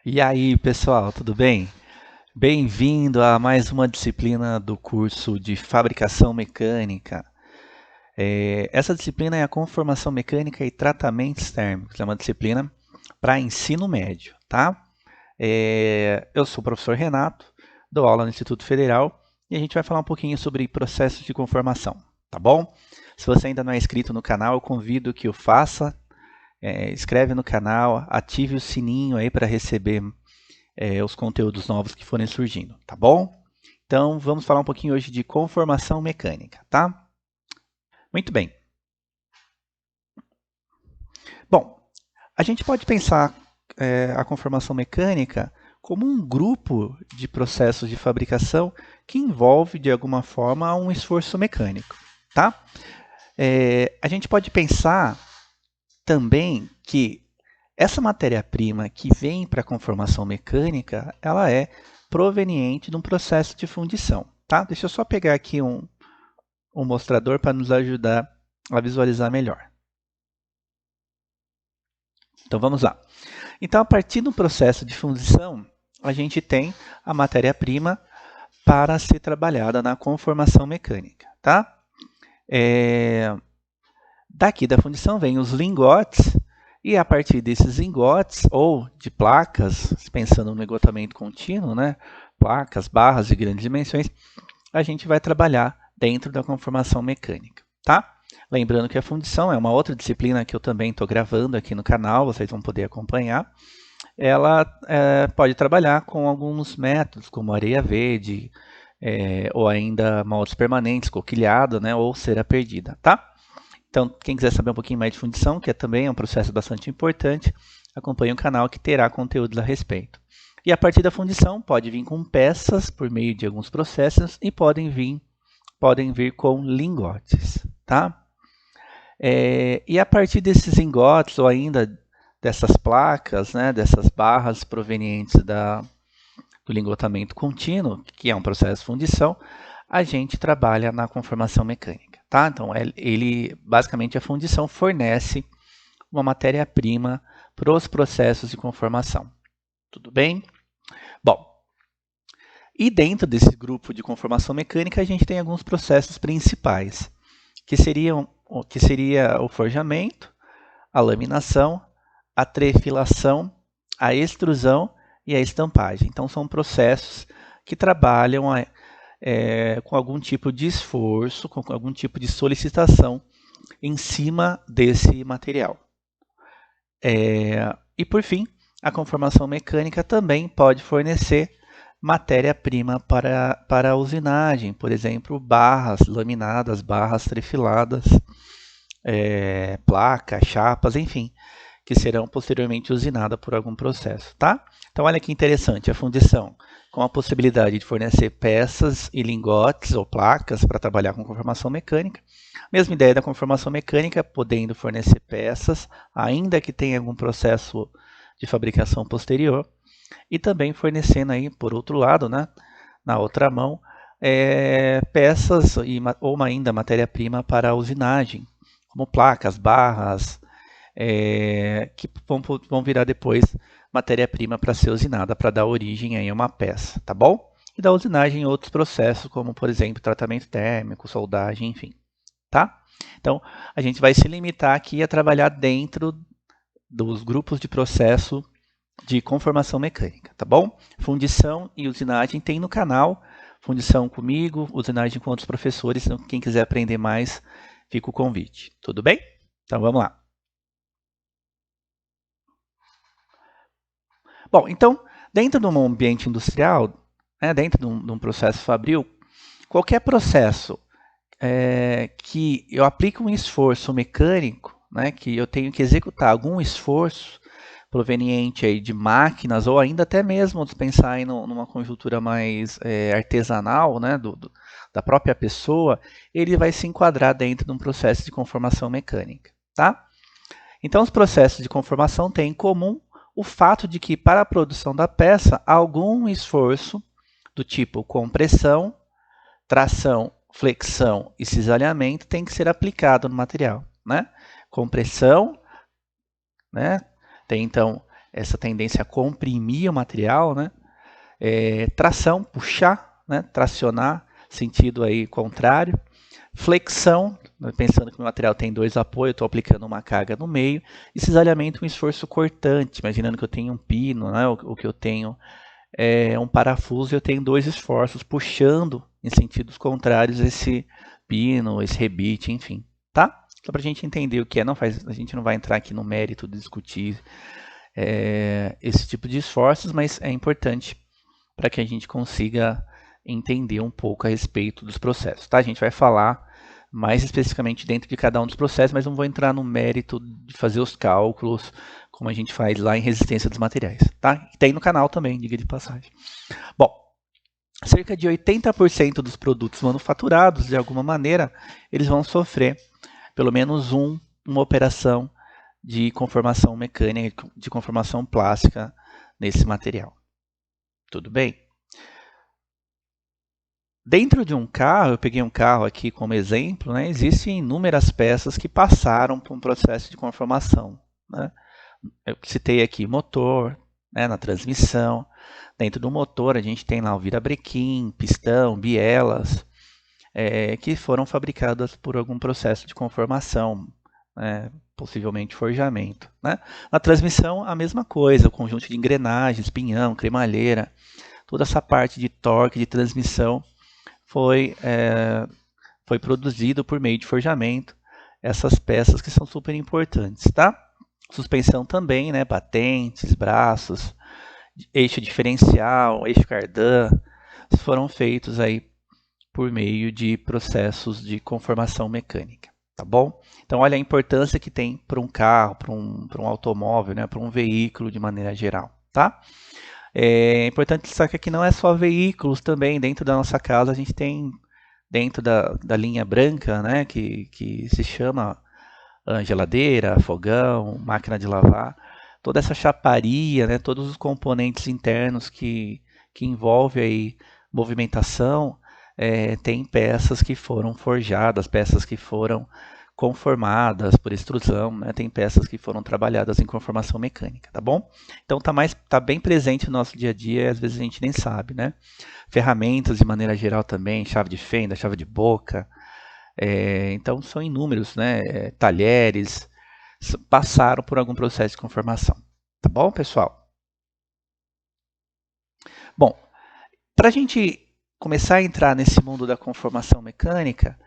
E aí, pessoal, tudo bem? Bem-vindo a mais uma disciplina do curso de Fabricação Mecânica. Essa disciplina é a Conformação Mecânica e Tratamentos Térmicos. É uma disciplina para ensino médio, tá? Eu sou o professor Renato, dou aula no Instituto Federal e a gente vai falar um pouquinho sobre processos de conformação, tá bom? Se você ainda não é inscrito no canal, eu convido que o faça. Inscreve no canal, ative o sininho aí para receber os conteúdos novos que forem surgindo, tá bom? Então, vamos falar um pouquinho hoje de conformação mecânica, tá? Muito bem. Bom, a gente pode pensar a conformação mecânica como um grupo de processos de fabricação que envolve, de alguma forma, um esforço mecânico, tá? A gente pode pensar também que essa matéria-prima que vem para a conformação mecânica, ela é proveniente de um processo de fundição, tá? Deixa eu só pegar aqui um mostrador para nos ajudar a visualizar melhor. Então vamos lá. Então, a partir do processo de fundição, a gente tem a matéria-prima para ser trabalhada na conformação mecânica, tá? Daqui da fundição vem os lingotes, e a partir desses lingotes, ou de placas, pensando no esgotamento contínuo, né? Placas, barras de grandes dimensões, a gente vai trabalhar dentro da conformação mecânica, tá? Lembrando que a fundição é uma outra disciplina que eu também estou gravando aqui no canal, vocês vão poder acompanhar. Ela pode trabalhar com alguns métodos, como areia verde, ou ainda moldes permanentes, coquilhado, né, ou cera perdida, tá? Então, quem quiser saber um pouquinho mais de fundição, que também é um processo bastante importante, acompanhe o canal que terá conteúdos a respeito. E a partir da fundição, pode vir com peças por meio de alguns processos e podem vir com lingotes, tá? E a partir desses lingotes ou ainda dessas placas, né, dessas barras provenientes do lingotamento contínuo, que é um processo de fundição, a gente trabalha na conformação mecânica, tá? Então, basicamente a fundição fornece uma matéria-prima para os processos de conformação. Tudo bem? Bom, e dentro desse grupo de conformação mecânica, a gente tem alguns processos principais, que seria o forjamento, a laminação, a trefilação, a extrusão e a estampagem. Então, são processos que trabalham com algum tipo de esforço, com algum tipo de solicitação em cima desse material. E, por fim, a conformação mecânica também pode fornecer matéria-prima para a usinagem, por exemplo, barras laminadas, barras trefiladas, placas, chapas, enfim, que serão posteriormente usinadas por algum processo, tá? Então, olha que interessante, a fundição com a possibilidade de fornecer peças e lingotes ou placas para trabalhar com conformação mecânica. Mesma ideia da conformação mecânica, podendo fornecer peças, ainda que tenha algum processo de fabricação posterior, e também fornecendo aí, por outro lado, né, na outra mão, peças ou ainda matéria-prima para a usinagem, como placas, barras, que vão virar depois matéria-prima para ser usinada, para dar origem aí a uma peça, tá bom? E da usinagem em outros processos, como por exemplo tratamento térmico, soldagem, enfim, tá? Então, a gente vai se limitar aqui a trabalhar dentro dos grupos de processo de conformação mecânica, tá bom? Fundição e usinagem tem no canal, fundição comigo, usinagem com outros professores, então quem quiser aprender mais, fica o convite, tudo bem? Então vamos lá. Bom, então, dentro de um ambiente industrial, né, dentro de um processo fabril, qualquer processo que eu aplique um esforço mecânico, né, que eu tenho que executar algum esforço proveniente aí de máquinas, ou ainda até mesmo pensar aí numa conjuntura mais artesanal, né, da própria pessoa, ele vai se enquadrar dentro de um processo de conformação mecânica, tá? Então, os processos de conformação têm em comum o fato de que, para a produção da peça, algum esforço do tipo compressão, tração, flexão e cisalhamento tem que ser aplicado no material, né? Compressão, né? Tem então essa tendência a comprimir o material, né? Tração, puxar, né? Tracionar, sentido aí contrário. Flexão, pensando que o material tem 2 apoios, eu estou aplicando uma carga no meio. E cisalhamento, um esforço cortante, imaginando que eu tenho um pino, né? ou que eu tenho um parafuso e eu tenho 2 esforços puxando em sentidos contrários esse pino, esse rebite, enfim, tá? Só para a gente entender o que é, a gente não vai entrar aqui no mérito de discutir esse tipo de esforços, mas é importante para que a gente consiga entender um pouco a respeito dos processos, tá? A gente vai falar mais especificamente dentro de cada um dos processos, mas não vou entrar no mérito de fazer os cálculos como a gente faz lá em resistência dos materiais, tá? Tem no canal também, diga de passagem. Bom, cerca de 80% dos produtos manufaturados, de alguma maneira, eles vão sofrer pelo menos uma operação de conformação mecânica, de conformação plástica nesse material. Tudo bem? Dentro de um carro, eu peguei um carro aqui como exemplo, né, existem inúmeras peças que passaram por um processo de conformação, né? Eu citei aqui motor, né, na transmissão. Dentro do motor a gente tem lá o virabrequim, pistão, bielas, que foram fabricadas por algum processo de conformação, né, possivelmente forjamento, né? Na transmissão a mesma coisa, o conjunto de engrenagens, pinhão, cremalheira, toda essa parte de torque, de transmissão foi produzido por meio de forjamento, essas peças que são super importantes, tá? Suspensão também, né? Batentes, braços, eixo diferencial, eixo cardan, foram feitos aí por meio de processos de conformação mecânica, tá bom? Então olha a importância que tem para um carro, para um automóvel, né? Para um veículo de maneira geral, tá? É importante destacar que não é só veículos também, dentro da nossa casa a gente tem, dentro da linha branca, né? Que se chama geladeira, fogão, máquina de lavar, toda essa chaparia, né, todos os componentes internos que envolve aí movimentação, tem peças que foram forjadas, peças que foram conformadas por extrusão, né, tem peças que foram trabalhadas em conformação mecânica, tá bom? Então tá bem presente no nosso dia a dia e às vezes a gente nem sabe, né? Ferramentas de maneira geral também, chave de fenda, chave de boca, então são inúmeros, né? Talheres passaram por algum processo de conformação. Tá bom, pessoal? Bom, para a gente começar a entrar nesse mundo da conformação mecânica,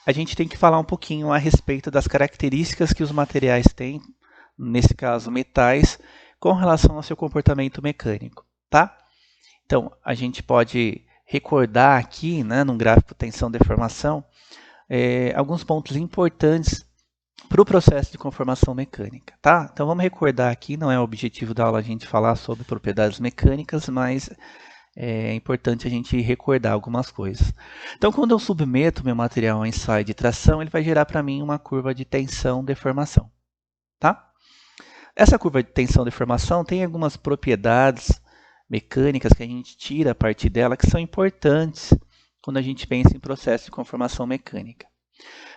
a gente tem que falar um pouquinho a respeito das características que os materiais têm, nesse caso metais, com relação ao seu comportamento mecânico, tá? Então, a gente pode recordar aqui, né, num gráfico tensão-deformação, alguns pontos importantes para o processo de conformação mecânica, tá? Então vamos recordar aqui, não é o objetivo da aula a gente falar sobre propriedades mecânicas, mas é importante a gente recordar algumas coisas. Então quando eu submeto meu material a um ensaio de tração, ele vai gerar para mim uma curva de tensão-deformação, tá? Essa curva de tensão-deformação tem algumas propriedades mecânicas que a gente tira a partir dela que são importantes quando a gente pensa em processo de conformação mecânica.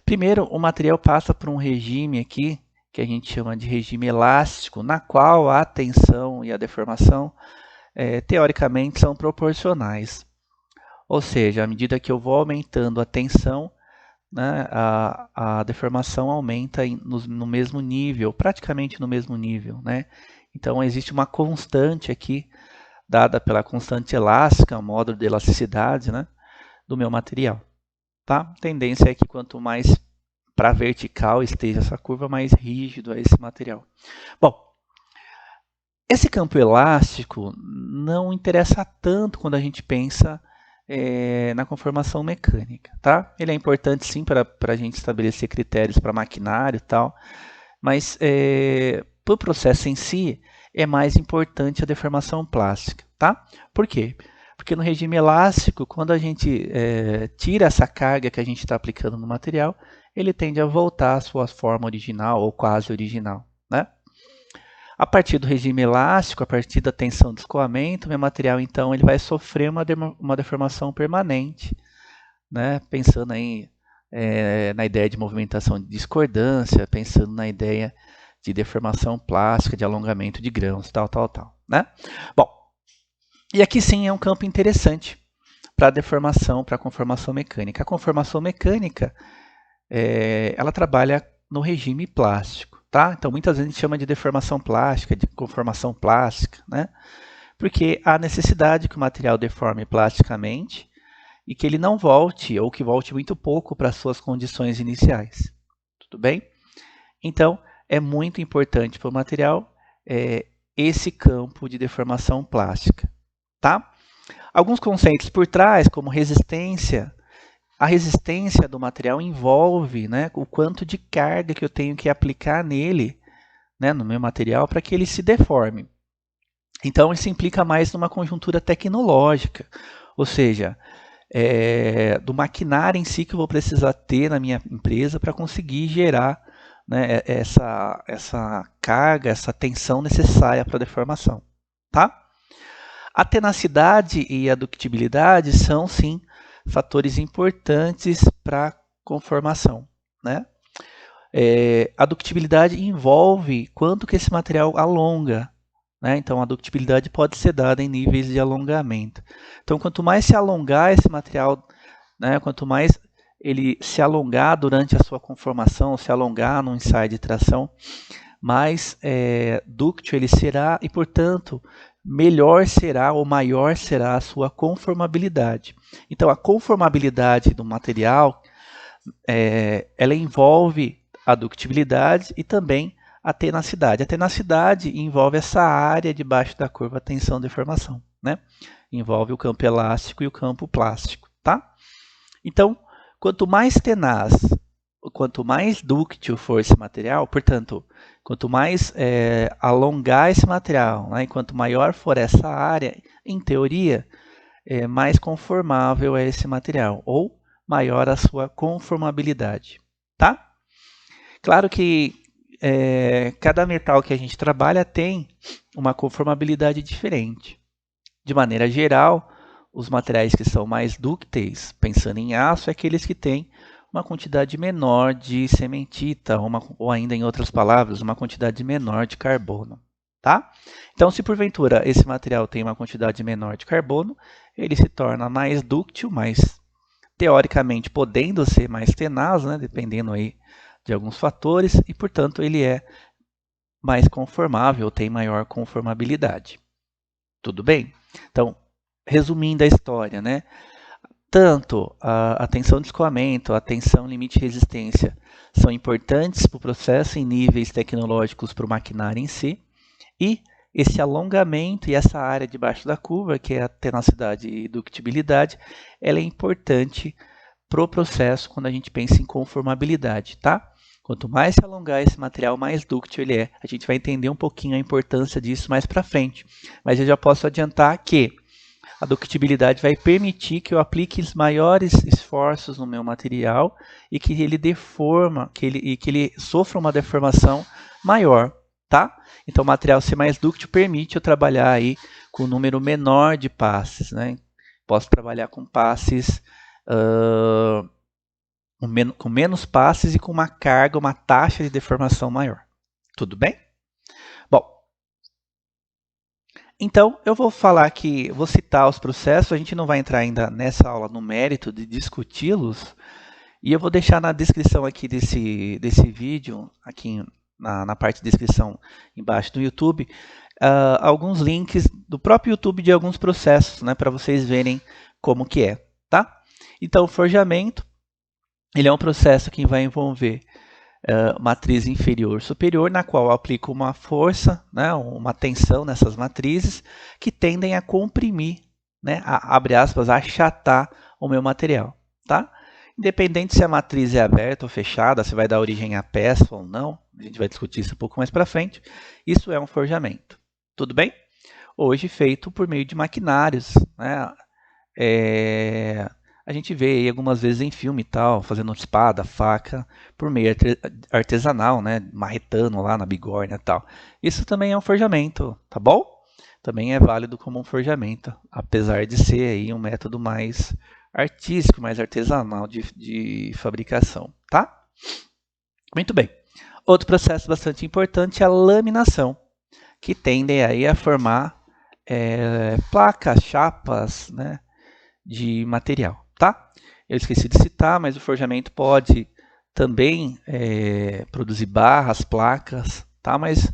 Primeiro, o material passa por um regime aqui, que a gente chama de regime elástico, na qual a tensão e a deformação, teoricamente, são proporcionais. Ou seja, à medida que eu vou aumentando a tensão, né, a deformação aumenta no mesmo nível, praticamente no mesmo nível, né? Então, existe uma constante aqui, dada pela constante elástica, o módulo de elasticidade, né, do meu material. Tá? A tendência é que quanto mais para vertical esteja essa curva, mais rígido é esse material. Bom, esse campo elástico não interessa tanto quando a gente pensa na conformação mecânica, tá? Ele é importante sim para a gente estabelecer critérios para maquinário e tal, mas para o processo em si é mais importante a deformação plástica, tá? Por quê? Porque no regime elástico, quando a gente tira essa carga que a gente está aplicando no material, ele tende a voltar à sua forma original ou quase original, né? A partir do regime elástico, a partir da tensão de escoamento, meu material então ele vai sofrer uma deformação permanente, né? Pensando aí na ideia de movimentação de discordância, pensando na ideia de deformação plástica, de alongamento de grãos, tal, né? Bom, e aqui sim é um campo interessante para deformação, para conformação mecânica. A conformação mecânica, ela trabalha no regime plástico, tá? Então muitas vezes a gente chama de deformação plástica, de conformação plástica, né? Porque há necessidade que o material deforme plasticamente e que ele não volte, ou que volte muito pouco para suas condições iniciais. Tudo bem? Então, é muito importante para o material esse campo de deformação plástica. Tá? Alguns conceitos por trás, como resistência. A resistência do material envolve, né, o quanto de carga que eu tenho que aplicar nele, né, no meu material, para que ele se deforme. Então, isso implica mais numa conjuntura tecnológica, ou seja, do maquinário em si que eu vou precisar ter na minha empresa para conseguir gerar, né, essa carga, essa tensão necessária para a deformação. Tá? A tenacidade e a ductibilidade são, sim, fatores importantes para a conformação. Né? A ductibilidade envolve quanto que esse material alonga. Né? Então, a ductibilidade pode ser dada em níveis de alongamento. Então, quanto mais se alongar esse material, né, quanto mais ele se alongar durante a sua conformação, se alongar no ensaio de tração, mais dúctil ele será e, portanto, melhor será ou maior será a sua conformabilidade. Então, a conformabilidade do material, ela envolve a ductibilidade e também a tenacidade. A tenacidade envolve essa área debaixo da curva tensão-deformação, né? Envolve o campo elástico e o campo plástico, tá? Então, quanto mais tenaz, quanto mais dúctil for esse material, portanto, quanto mais alongar esse material, né, e quanto maior for essa área, em teoria, mais conformável é esse material, ou maior a sua conformabilidade, tá? Claro que cada metal que a gente trabalha tem uma conformabilidade diferente. De maneira geral, os materiais que são mais dúcteis, pensando em aço, é aqueles que têm uma quantidade menor de cementita, ou ainda em outras palavras, uma quantidade menor de carbono. Tá? Então, se porventura esse material tem uma quantidade menor de carbono, ele se torna mais dúctil, mais teoricamente podendo ser mais tenaz, né, dependendo aí de alguns fatores, e portanto ele é mais conformável, tem maior conformabilidade. Tudo bem? Então, resumindo a história, né? Tanto a tensão de escoamento, a tensão limite de resistência são importantes para o processo em níveis tecnológicos para o maquinário em si, e esse alongamento e essa área debaixo da curva, que é a tenacidade e ductibilidade, ela é importante para o processo quando a gente pensa em conformabilidade, tá? Quanto mais se alongar esse material, mais dúctil ele é. A gente vai entender um pouquinho a importância disso mais para frente. Mas eu já posso adiantar que a ductibilidade vai permitir que eu aplique os maiores esforços no meu material e que ele deforma, que ele sofra uma deformação maior, tá? Então o material ser mais dúctil permite eu trabalhar aí com um número menor de passes, né? Posso trabalhar com passes com menos passes e com uma carga, uma taxa de deformação maior. Tudo bem? Bom, então eu vou falar aqui, vou citar os processos, a gente não vai entrar ainda nessa aula no mérito de discuti-los, e eu vou deixar na descrição aqui desse vídeo, aqui na parte de descrição embaixo do YouTube, alguns links do próprio YouTube de alguns processos, né, para vocês verem como que é, tá? Então, o forjamento, ele é um processo que vai envolver matriz inferior superior, na qual eu aplico uma força, né, uma tensão nessas matrizes, que tendem a comprimir, né, abre aspas, a achatar o meu material. Tá? Independente se a matriz é aberta ou fechada, se vai dar origem à peça ou não, a gente vai discutir isso um pouco mais para frente, isso é um forjamento. Tudo bem? Hoje feito por meio de maquinários, né? A gente vê aí algumas vezes em filme e tal, fazendo espada, faca, por meio artesanal, né? Marretando lá na bigorna e tal. Isso também é um forjamento, tá bom? Também é válido como um forjamento, apesar de ser aí um método mais artístico, mais artesanal de fabricação, tá? Muito bem. Outro processo bastante importante é a laminação, que tendem aí a formar placas, chapas, né, de material, tá? Eu esqueci de citar, mas o forjamento pode também produzir barras, placas, tá? Mas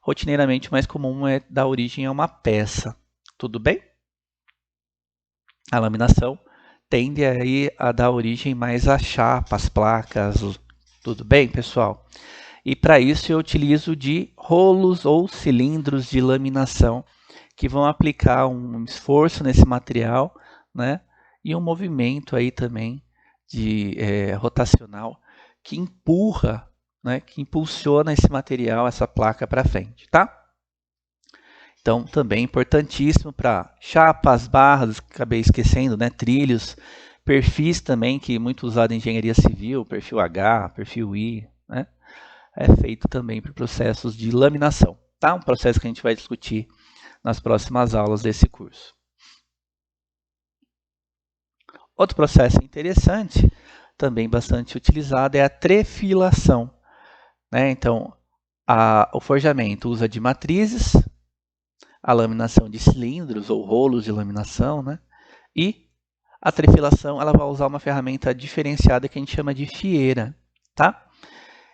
rotineiramente o mais comum é dar origem a uma peça, tudo bem? A laminação tende aí a dar origem mais a chapas, placas, tudo bem, pessoal? E para isso eu utilizo de rolos ou cilindros de laminação que vão aplicar um esforço nesse material, né? E um movimento aí também de rotacional que empurra, né? Que impulsiona esse material, essa placa para frente, tá? Então também importantíssimo para chapas, barras, acabei esquecendo, né? Trilhos, perfis também que é muito usado em engenharia civil, perfil H, perfil I, né? É feito também por processos de laminação, tá? Um processo que a gente vai discutir nas próximas aulas desse curso. Outro processo interessante, também bastante utilizado, é a trefilação, né? Então, o forjamento usa de matrizes, a laminação de cilindros ou rolos de laminação, né? E a trefilação ela vai usar uma ferramenta diferenciada que a gente chama de fieira, tá?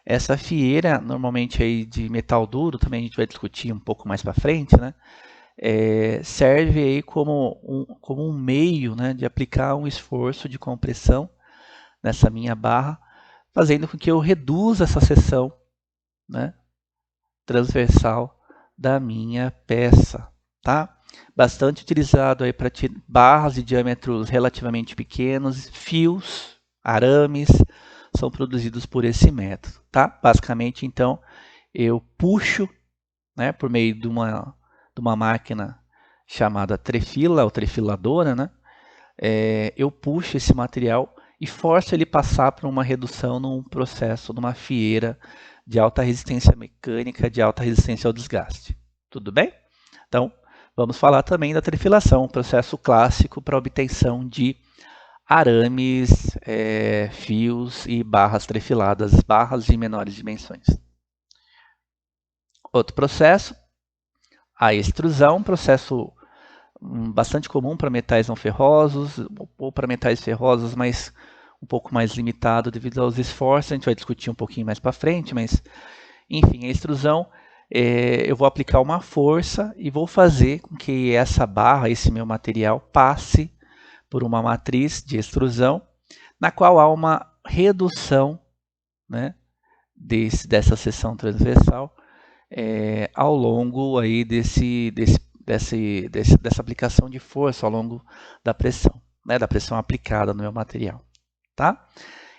Essa fieira, normalmente aí de metal duro, também a gente vai discutir um pouco mais para frente, né? Serve aí como um meio, né, de aplicar um esforço de compressão nessa minha barra, fazendo com que eu reduza essa seção, né, transversal da minha peça, tá? Bastante utilizado aí para barras de diâmetros relativamente pequenos, fios, arames, são produzidos por esse método, tá? Basicamente, então, eu puxo, né, por meio de uma máquina chamada trefila ou trefiladora, né? Eu puxo esse material e forço ele passar por uma redução num processo, numa fieira de alta resistência mecânica, de alta resistência ao desgaste. Tudo bem? Então, vamos falar também da trefilação, um processo clássico para obtenção de arames, fios e barras trefiladas, barras de menores dimensões. Outro processo, a extrusão, processo bastante comum para metais não ferrosos ou para metais ferrosos, mas um pouco mais limitado devido aos esforços. A gente vai discutir um pouquinho mais para frente, mas enfim, a extrusão, eu vou aplicar uma força e vou fazer com que essa barra, esse meu material, passe por uma matriz de extrusão, na qual há uma redução, né, dessa seção transversal ao longo aí dessa aplicação de força ao longo da pressão, né, da pressão aplicada no meu material, tá?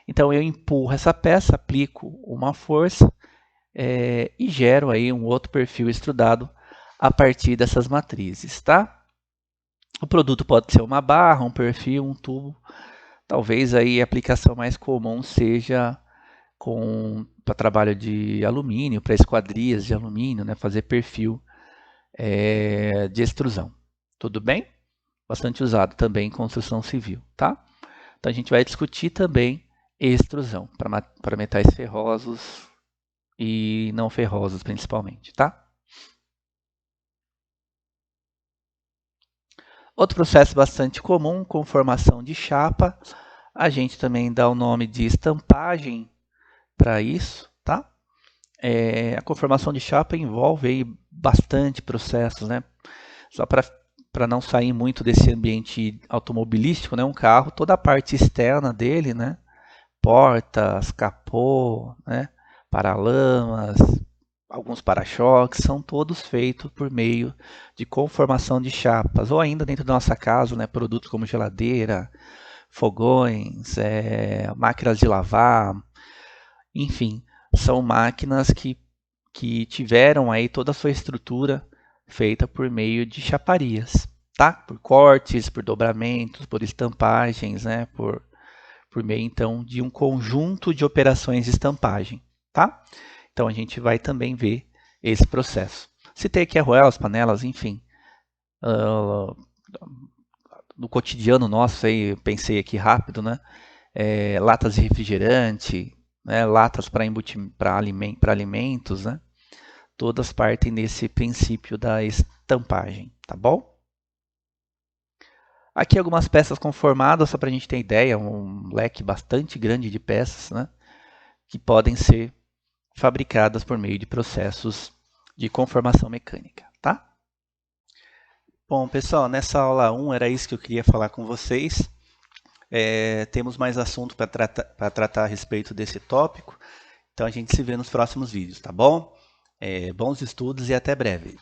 Então eu empurro essa peça, aplico uma força e gero aí um outro perfil extrudado a partir dessas matrizes, tá? O produto pode ser uma barra, um perfil, um tubo. Talvez aí a aplicação mais comum seja para trabalho de alumínio, para esquadrias de alumínio, né, fazer perfil de extrusão. Tudo bem? Bastante usado também em construção civil, tá? Então a gente vai discutir também extrusão para metais ferrosos e não ferrosos principalmente, tá? Outro processo bastante comum, conformação de chapa. A gente também dá o nome de estampagem para isso, tá? A conformação de chapa envolve aí bastante processos, né? Só para não sair muito desse ambiente automobilístico, né? Um carro, toda a parte externa dele, né? Portas, capô, né? Paralamas, alguns para-choques, são todos feitos por meio de conformação de chapas, ou ainda dentro da nossa casa, né? Produtos como geladeira, fogões, máquinas de lavar, enfim, são máquinas que tiveram aí toda a sua estrutura feita por meio de chaparias, tá? Por cortes, por dobramentos, por estampagens, né? Por meio então de um conjunto de operações de estampagem, tá? Então a gente vai também ver esse processo. Citei aqui arruelas, panelas, enfim. No cotidiano nosso, aí, pensei aqui rápido, né? Latas de refrigerante, né, latas para alimentos, né, todas partem desse princípio da estampagem, tá bom? Aqui algumas peças conformadas, só para a gente ter ideia, um leque bastante grande de peças, né, que podem ser fabricadas por meio de processos de conformação mecânica, tá? Bom, pessoal, nessa aula 1 era isso que eu queria falar com vocês. Temos mais assunto para tratar a respeito desse tópico, então a gente se vê nos próximos vídeos, tá bom? Bons estudos e até breve.